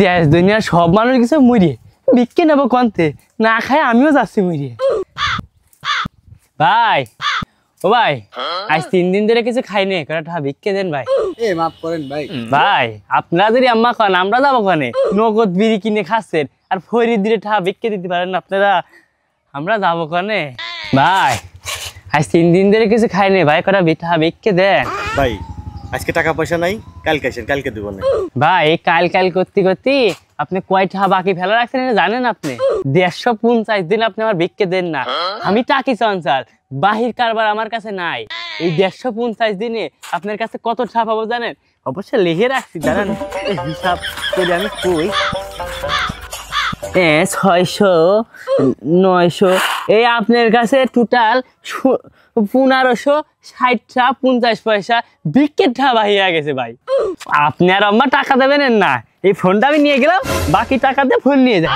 দেশ দুনিয়ার সব মানুষ কিছু মরিয়ে বিক্রি নেবো কন্তে না খায় আমিও যাচ্ছি মরিয়ে। ভাই ও ভাই আজ 3 দিন ধরে কিছু খাইনি, কটা ভিক্ষে দেন ভাই। মাফ করেন ভাই। ভাই আপনারা যদি আম্মা খান আমরা যাবো ওখানে, নগদ বিড়ি কিনে খাচ্ছেন আর ফরিদ দিয়ে ঠা ভিক্ষে দিতে পারেন না আপনারা, আমরা যাবো ওখানে। ভাই আজ 3 দিন ধরে কিছু খাইনি ভাই, কটা ভিক্ষে দেন ভাই। আজকে টাকা পয়সা নাই, কালকে আসেন, কালকে দেবো না। ভাই এই কাল করতে করতে আপনি কয়টা বাকি ফেলা রাখছেন এটা জানেন? আপনি 150 দিন আপনি আমার ভিক্ষে দেন না। আমি টাকি সঞ্চার বাহির কারবার আমার কাছে নাই। এই 150 দিনে আপনার কাছে কত টাকা পাবো জানেন? অবশ্যই লিখে রাখছি, জানেন হিসাব করে আমি কই। 600 900 এই আপনার কাছে টোটাল 1560 পয়সা ভিক্ষের ঠা বাহিয়া গেছে ভাই। আপনি আর আম্মা টাকা দেবেন না, এই ফোনটা আমি নিয়ে গেলাম, বাকি টাকা দিয়ে ফোন নিয়ে যাই।